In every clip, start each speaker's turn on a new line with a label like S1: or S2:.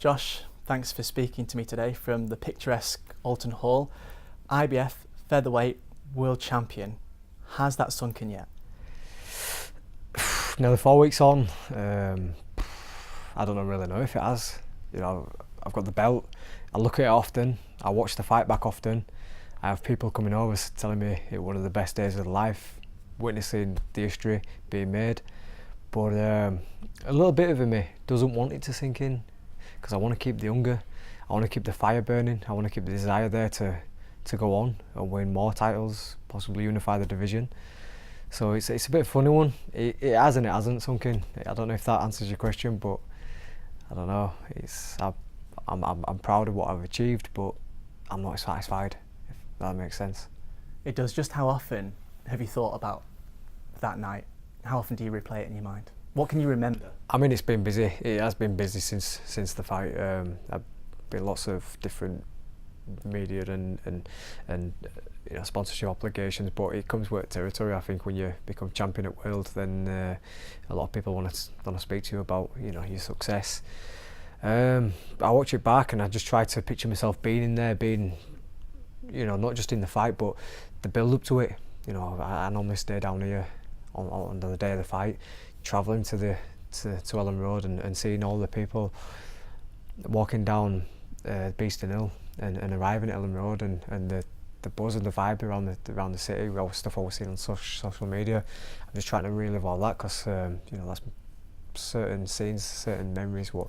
S1: Josh, thanks for speaking to me today from the picturesque Alton Hall. IBF Featherweight World Champion. Has that sunk in yet?
S2: Nearly 4 weeks on. I don't really know if it has. You know, I've got the belt. I look at it often. I watch the fight back often. I have people coming over telling me it's one of the best days of their life, witnessing the history being made. But a little bit of me doesn't want it to sink in, because I want to keep the hunger. I want to keep the fire burning. I want to keep the desire there to go on and win more titles, possibly unify the division. So it's a bit of a funny one. It has and it hasn't sunk in. I don't know if that answers your question, but I don't know. I'm proud of what I've achieved, but I'm not satisfied, if that makes sense.
S1: It does. Just how often have you thought about that night? How often do you replay it in your mind? What can you remember? I
S2: mean, it's been busy. It has been busy since the fight. I've been lots of different media and you know, sponsorship obligations, but it comes with territory. I think when you become champion at World, then a lot of people want to speak to you about, you know, your success. I watch it back and I just try to picture myself being in there, being, you know, not just in the fight but the build up to it. You know, I normally stay down here on the day of the fight, travelling to Elland Road and seeing all the people walking down Beeston Hill and arriving at Elland Road and the buzz and the vibe around the city, all the stuff I was seeing on social media. I'm just trying to relive all that, because you know, that's certain scenes, certain memories what,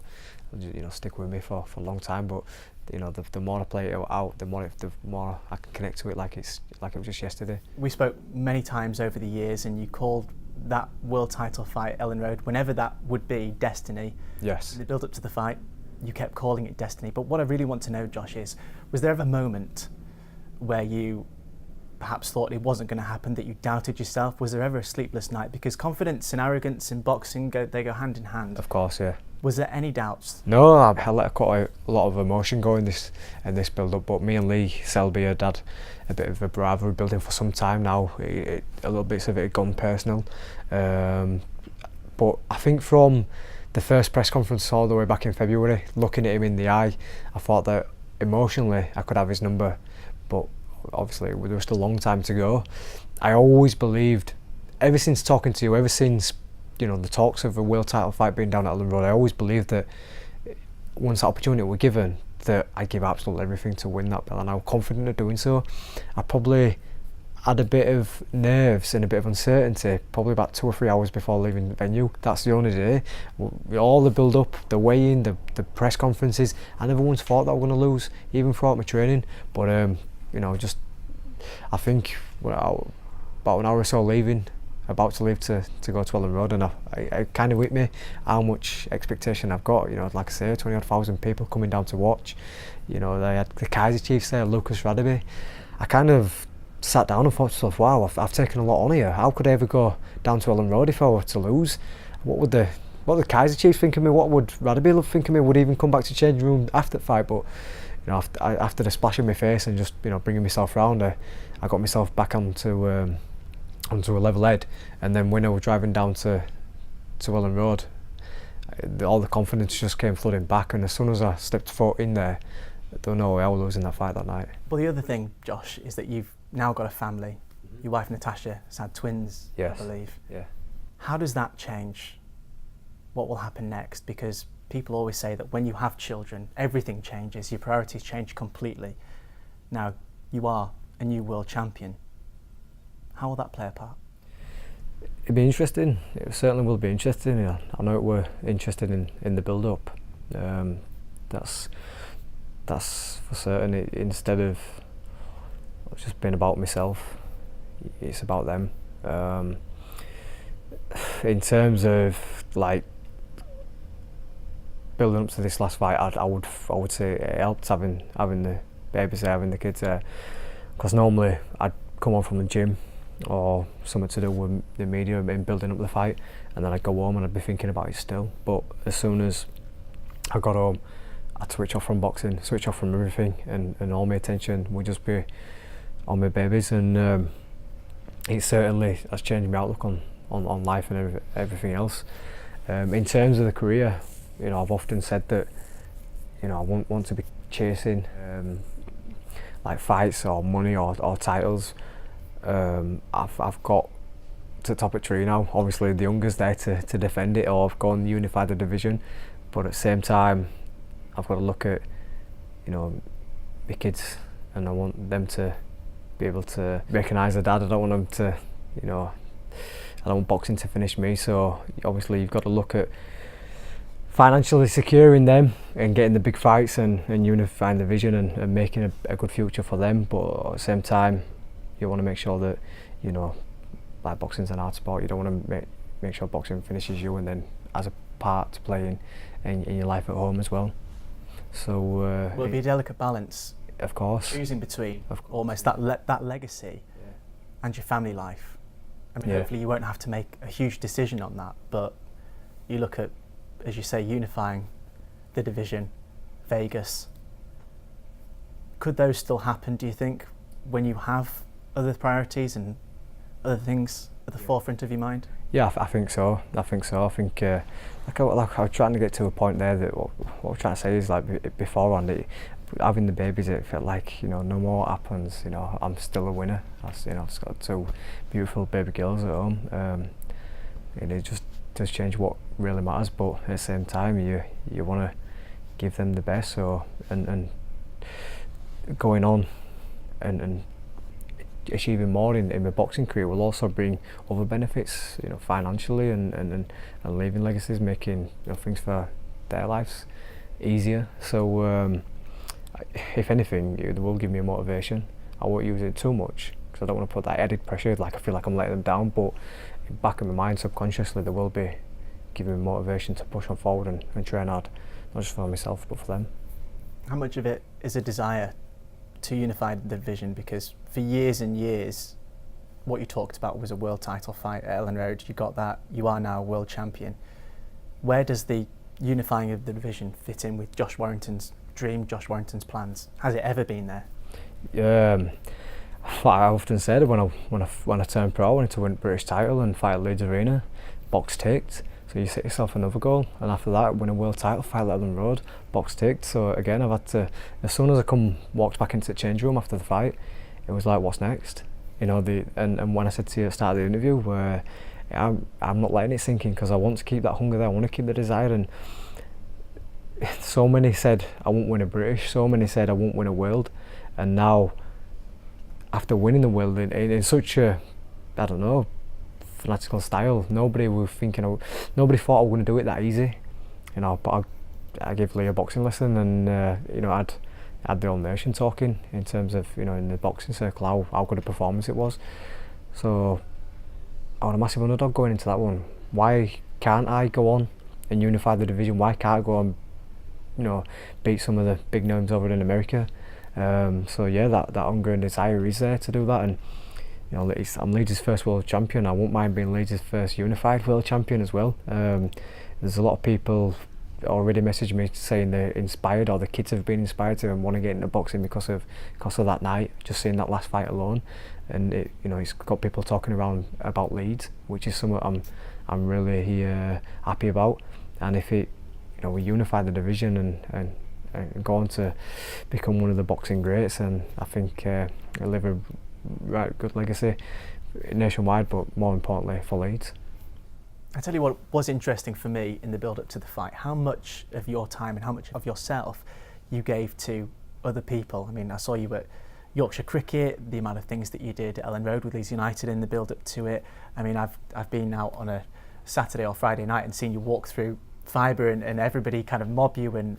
S2: you know, stick with me for a long time. But you know, the more I play it out, the more I can connect to it like it was just yesterday.
S1: We spoke many times over the years, and you called that world title fight, Elland Road, whenever that would be, destiny.
S2: Yes.
S1: The build up to the fight, you kept calling it destiny. But what I really want to know, Josh, is, was there ever a moment where you perhaps thought it wasn't going to happen, that you doubted yourself? Was there ever a sleepless night? Because confidence and arrogance in boxing they go hand in hand.
S2: Of course, yeah.
S1: Was there any doubts?
S2: No, I let quite a lot of emotion go in this build up. But me and Lee Selby had a bit of a rivalry building for some time now. A little bits of it had gone personal. But I think from the first press conference all the way back in February, looking at him in the eye, I thought that emotionally I could have his number. But obviously there was still a long time to go. I always believed, ever since talking to you, ever since, you know, the talks of a world title fight being down at Elland Road, I always believed that once the opportunity were given, that I'd give absolutely everything to win that belt, and I was confident of doing so. I probably had a bit of nerves and a bit of uncertainty probably about 2 or 3 hours before leaving the venue. That's the only day. All the build up, the weigh-in, the press conferences, I never once thought that I was going to lose, even throughout my training. But you know, just I think about an hour or so leaving, about to leave to go to Elland Road, and I kind of with me how much expectation I've got. You know, like I say, 20,000 people coming down to watch. You know, they had the Kaiser Chiefs there, Lucas Radebe. I kind of sat down and thought to myself, wow, I've taken a lot on here. How could I ever go down to Elland Road if I were to lose? What would the Kaiser Chiefs think of me? What would Radebe think of me? Would he even come back to changing room after the fight? But you know, after the splash in my face and just, you know, bringing myself round, I got myself back onto a level head. And then when I was driving down to Elland Road, all the confidence just came flooding back, and as soon as I stepped foot in there, I don't know how I was losing that fight that night.
S1: Well, the other thing, Josh, is that you've now got a family. Your wife Natasha has had twins, yes, I believe.
S2: Yeah.
S1: How does that change what will happen next? Because people always say that when you have children, everything changes, your priorities change completely. Now, you are a new world champion. How will that play a part?
S2: It'd be interesting. It certainly will be interesting. Yeah. I know we're interested in the build-up. That's for certain. Instead of just being about myself, it's about them. In terms of like building up to this last fight, I would say it helped having the babies there, having the kids there, because normally I'd come on from the gym or something to do with the media in building up the fight, and then I'd go home and I'd be thinking about it still. But as soon as I got home, I'd switch off from boxing, switch off from everything, and all my attention would just be on my babies. And it certainly has changed my outlook on life and everything else. In terms of the career, you know, I've often said that you know, I won't want to be chasing like fights or money or titles. I've got to top a tree now. Obviously the youngest there to defend it, or I've gone unify the division, but at the same time I've got to look at, you know, the kids, and I want them to be able to recognise their dad. I don't want them to, you know, I don't want boxing to finish me. So obviously you've got to look at financially securing them and getting the big fights and unifying the vision and making a good future for them, but at the same time you want to make sure that, you know, like boxing's an art sport, you don't want to make sure boxing finishes you and then as a part to play in your life at home as well. So
S1: will it be a delicate balance,
S2: of course,
S1: choosing between almost that legacy and your family life. I mean, hopefully you won't have to make a huge decision on that, but you look at, as you say, unifying the division, Vegas. Could those still happen, do you think, when you have other priorities and other things at the forefront of your mind?
S2: Yeah, I think so. I think like I was trying to get to a point there that what I'm trying to say is, like, beforehand, having the babies, it felt like, you know, no more happens. You know, I'm still a winner. You know, I've got 2 beautiful baby girls at home, and it just does change what really matters. But at the same time, you want to give them the best. So and going on and achieving more in my boxing career will also bring other benefits, you know, financially and leaving legacies, making, you know, things for their lives easier. So if anything, it will give me a motivation. I won't use it too much because I don't want to put that added pressure, like I feel like I'm letting them down, but back in my mind subconsciously there will be giving me motivation to push on forward and train hard, not just for myself but for them.
S1: How much of it is a desire to unify the division? Because for years and years what you talked about was a world title fight at Elland Road. You got that, you are now a world champion. Where does the unifying of the division fit in with Josh Warrington's dream, Josh Warrington's plans? Has it ever been there?
S2: I often said when I turned pro, I wanted to win British title and fight at Leeds Arena, box ticked. So you set yourself another goal, and after that win a world title, fight at Elland Road, box ticked. So again, I've had to, as soon as I walked back into the change room after the fight, it was like, what's next? You know, and when I said to you at the start of the interview, where I'm not letting it sink in, because I want to keep that hunger there, I want to keep the desire. And so many said I won't win a British, so many said I won't win a world, and now after winning the world in such a, I don't know, fanatical style, nobody thought I was going to do it that easy. You know, but I gave Lee a boxing lesson, and you know, I'd the whole nation talking in terms of, you know, in the boxing circle, how good a performance it was. So I was a massive underdog going into that one. Why can't I go on and unify the division? Why can't I go on, you know, beat some of the big names over in America? So yeah, that hunger and desire is there to do that. And you know, I'm Leeds' first world champion. I won't mind being Leeds' first unified world champion as well. There's a lot of people already messaged me saying they're inspired, or the kids have been inspired to and want to get into boxing because of that night, just seeing that last fight alone. And it, you know, it's got people talking around about Leeds, which is something I'm really happy about. And if it, you know, we unify the division and go on to become one of the boxing greats, and I think it'll leave a right good legacy nationwide, but more importantly for Leeds.
S1: I tell you what was interesting for me in the build-up to the fight, how much of your time and how much of yourself you gave to other people. I mean, I saw you at Yorkshire Cricket, the amount of things that you did at Elland Road with Leeds United in the build-up to it. I mean, I've been out on a Saturday or Friday night and seen you walk through Fibre and everybody kind of mob you, and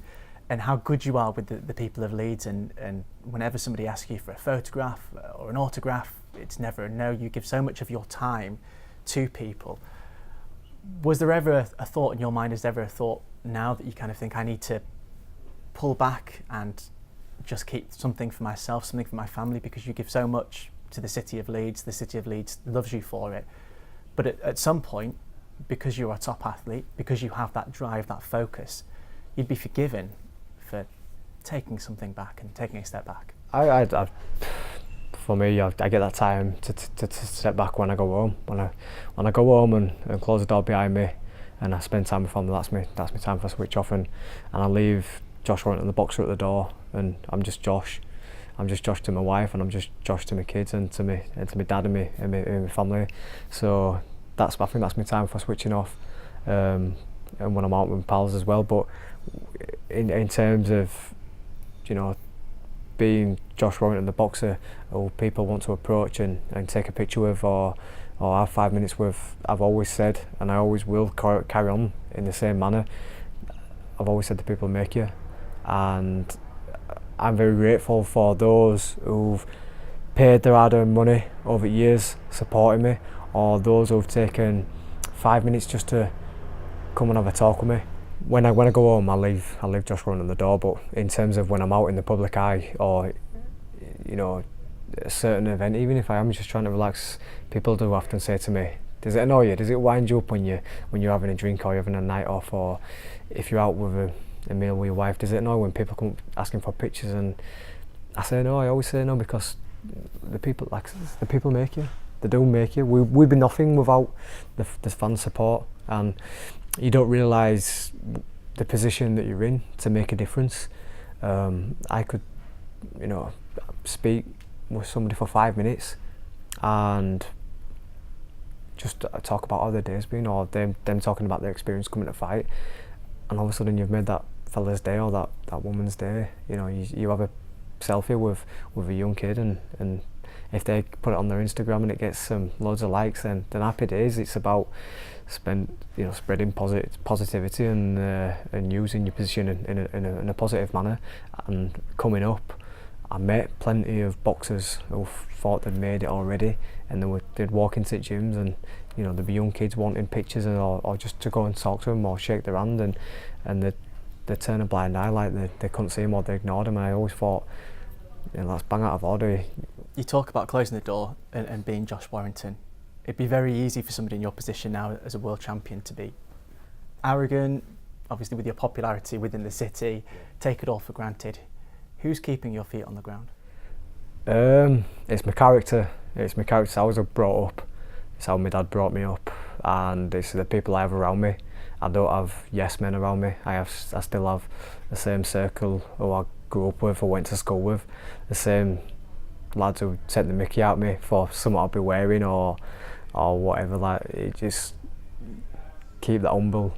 S1: how good you are with the people of Leeds, and whenever somebody asks you for a photograph or an autograph, it's never a no. You give so much of your time to people. Was there ever a thought in your mind, is there ever a thought now that you kind of think, I need to pull back and just keep something for myself, something for my family, because you give so much to the city of Leeds loves you for it, but at some point, because you're a top athlete, because you have that drive, that focus, you'd be forgiven for taking something back and taking a step back. For me, I get that time to step back when I go home. When I go home and close the door behind me, and I spend time with family, that's my time for switch off, and I leave
S2: Josh Warrington, the boxer, at the door, and I'm just Josh. I'm just Josh to my wife, and I'm just Josh to my kids and to my dad and my family. So I think that's my time for switching off, and when I'm out with my pals as well. But in terms of, you know, being Josh Warrington, the boxer, who people want to approach and take a picture with or have 5 minutes with, I've always said, and I always will carry on in the same manner, I've always said the people make you, and I'm very grateful for those who've paid their hard-earned money over years supporting me, or those who've taken 5 minutes just to come and have a talk with me. When I go home, I leave Josh Warrington at the door. But in terms of when I'm out in the public eye, or, you know, a certain event, even if I am just trying to relax, people do often say to me, does it annoy you? Does it wind you up when you're having a drink or you're having a night off, or if you're out with a meal with your wife? Does it annoy when people come asking for pictures? And I say no. I always say no, because the people make you. They do make you. We'd be nothing without the fan support, and you don't realise the position that you're in to make a difference. I could, you know, speak with somebody for 5 minutes and just talk about how their day's been, or them talking about their experience coming to fight, and all of a sudden you've made that fella's day or that woman's day. You know, you have a selfie with a young kid, and if they put it on their Instagram and it gets loads of likes, then happy days. It's about spreading positivity and using your position in a positive manner. And coming up, I met plenty of boxers who thought they'd made it already, and they'd walk into gyms, and you know, there'd be young kids wanting pictures or just to go and talk to them or shake their hand, and they'd turn a blind eye, like they couldn't see them or they ignored them. And I always thought, you know, that's bang out of order.
S1: You talk about closing the door and being Josh Warrington. It'd be very easy for somebody in your position now as a world champion to be arrogant, obviously with your popularity within the city, take it all for granted. Who's keeping your feet on the ground?
S2: It's my character. It's my character. I was brought up. It's how my dad brought me up, and it's the people I have around me. I don't have yes men around me. I still have the same circle who I grew up with or went to school with, the same lads who take the mickey out of me for something I'll be wearing or whatever. Like, it just keep that humble,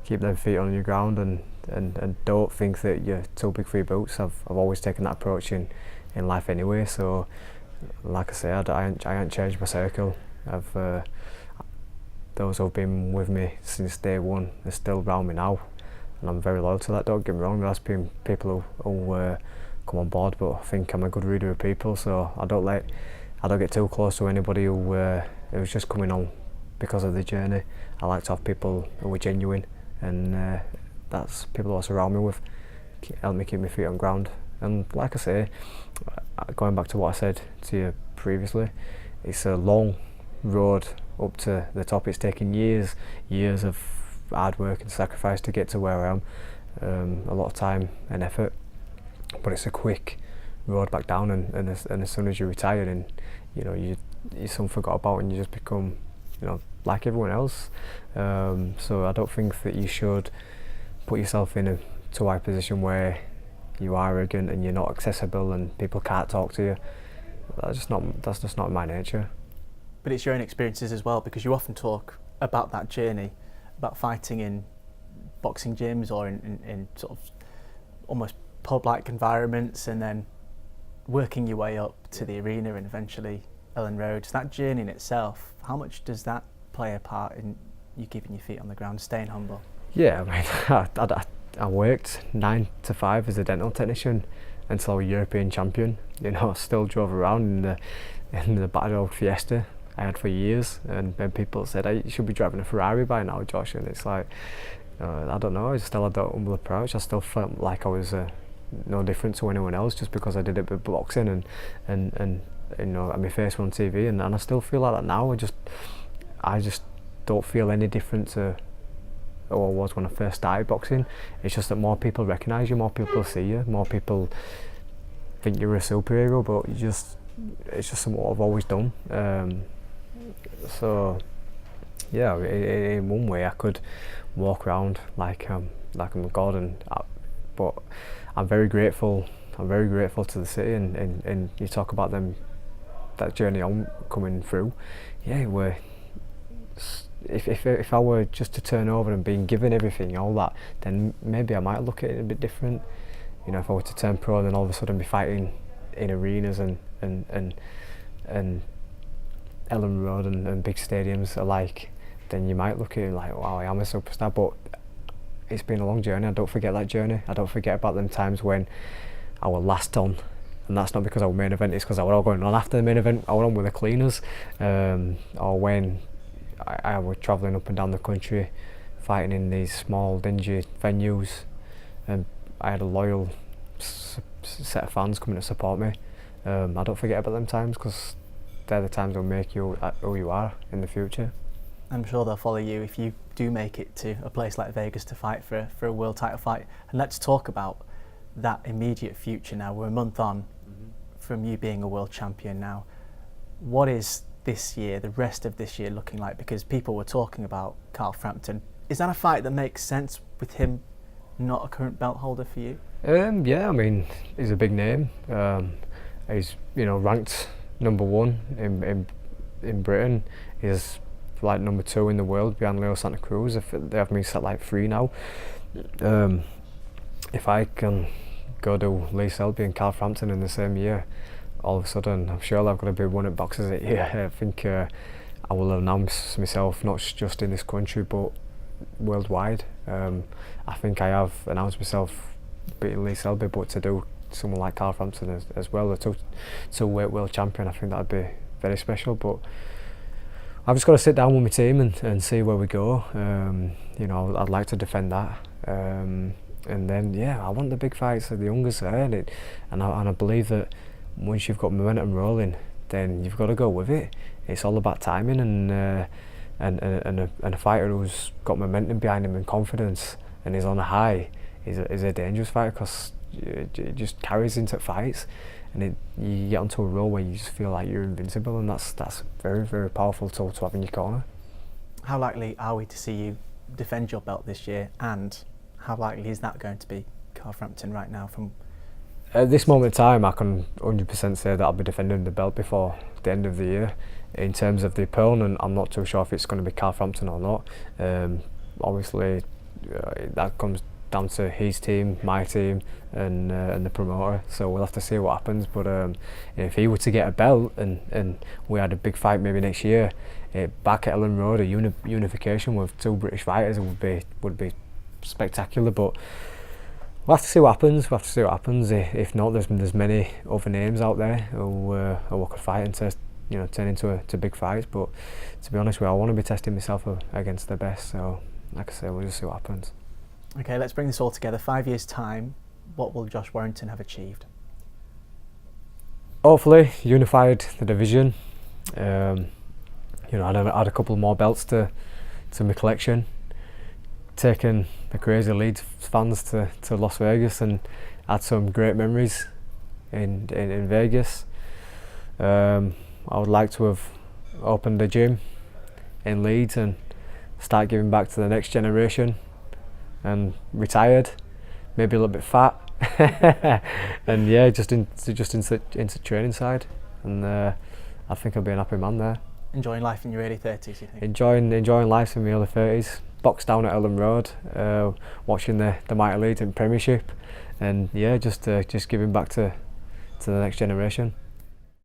S2: keep them feet on your ground, and don't think that you're too big for your boots. I've always taken that approach in life anyway. So, like I say, I ain't changed my circle. Those who've been with me since day one are still around me now, and I'm very loyal to that. Don't get me wrong, there's been people who come on board, but I think I'm a good reader of people, so I don't get too close to anybody who's just coming on because of the journey. I like to have people who are genuine, and that's people I surround me with, help me keep my feet on ground. And like I say, going back to what I said to you previously, it's a long road up to the top. It's taken years of hard work and sacrifice to get to where I am, a lot of time and effort, but it's a quick road back down, and as soon as you retire, and you know, you're soon forgot about, and you just become, you know, like everyone else. So I don't think that you should put yourself in a too high position where you are arrogant and you're not accessible and people can't talk to you. That's just not my nature.
S1: But it's your own experiences as well, because you often talk about that journey, about fighting in boxing gyms or in sort of almost pub-like environments, and then working your way up to the arena and eventually Elland Road. So that journey in itself, how much does that play a part in you keeping your feet on the ground, staying humble? Yeah,
S2: I mean, I worked 9 to 5 as a dental technician until I was European champion. You know, I still drove around in the battered old Fiesta I had for years, and then people said, "Hey, you should be driving a Ferrari by now, Josh." And it's like, I don't know, I still had that humble approach. I still felt like I was no different to anyone else just because I did it with boxing and you know, my face on TV, and I still feel like that now. I just don't feel any different to who I was when I first started boxing. It's just that more people recognise you, more people see you, more people think you're a superhero, but it's just something I've always done. So yeah, in one way I could walk around like I'm God, and But I'm very grateful. I'm very grateful to the city, and you talk about them, that journey I'm coming through. Yeah, if I were just to turn over and being given everything, all that, then maybe I might look at it a bit different. You know, if I were to turn pro and then all of a sudden be fighting in arenas and Elland Road and big stadiums alike, then you might look at it like, wow, I am a superstar. But it's been a long journey. I don't forget that journey. I don't forget about them times when I was last on, and that's not because I was main event, it's because I was all going on after the main event. I was on with the cleaners, or when I was travelling up and down the country fighting in these small dingy venues, and I had a loyal set of fans coming to support me. I don't forget about them times, because they're the times that will make you who you are in the future.
S1: I'm sure they'll follow you if you do make it to a place like Vegas to fight for a world title fight. And let's talk about that immediate future now. We're a month on from you being a world champion now. What is this year, the rest of this year, looking like? Because people were talking about Carl Frampton. Is that a fight that makes sense with him not a current belt holder for you?
S2: Yeah, I mean, he's a big name. He's, you know, ranked #1 in Britain. He's like #2 in the world behind Leo Santa Cruz. They have me set like 3 now. If I can go to Lee Selby and Carl Frampton in the same year, all of a sudden I'm sure I've got to be winning boxes at year. I think I will announce myself not just in this country but worldwide. I think I have announced myself beating Lee Selby, but to do someone like Carl Frampton as well, the two-weight world champion, I think that'd be very special. But I've just got to sit down with my team and see where we go. You know, I'd like to defend that. And then, yeah, I want the big fights, the youngest there, and I believe that once you've got momentum rolling, then you've got to go with it. It's all about timing, and a fighter who's got momentum behind him and confidence and is on a high is a dangerous fighter, because it just carries into fights, and you get onto a roll where you just feel like you're invincible, and that's very, very powerful tool to have in your corner.
S1: How likely are we to see you defend your belt this year, and how likely is that going to be, Carl Frampton, right now? From
S2: at this moment in time, I can 100% say that I'll be defending the belt before the end of the year. In terms of the opponent, I'm not too sure if it's going to be Carl Frampton or not. Obviously, that comes down to his team, my team, and the promoter. So we'll have to see what happens. But if he were to get a belt and we had a big fight maybe next year, back at Elland Road, a unification with 2 British fighters would be spectacular. But we'll have to see what happens. If not, there's many other names out there who could fight and turn into big fights. But to be honest, I want to be testing myself against the best. So like I say, we'll just see what happens.
S1: Okay, let's bring this all together. 5 years' time, what will Josh Warrington have achieved?
S2: Hopefully, unified the division. Add a couple more belts to my collection. Taken the crazy Leeds fans to Las Vegas and had some great memories in Vegas. I would like to have opened a gym in Leeds and start giving back to the next generation, and retired, maybe a little bit fat, and yeah, just into training side, and I think I'll be an happy man there.
S1: Enjoying life in your early 30s, you think?
S2: Enjoying life in my early 30s. Boxed down at Elland Road, watching the mighty Leeds in Premiership, and yeah, just giving back to the next generation.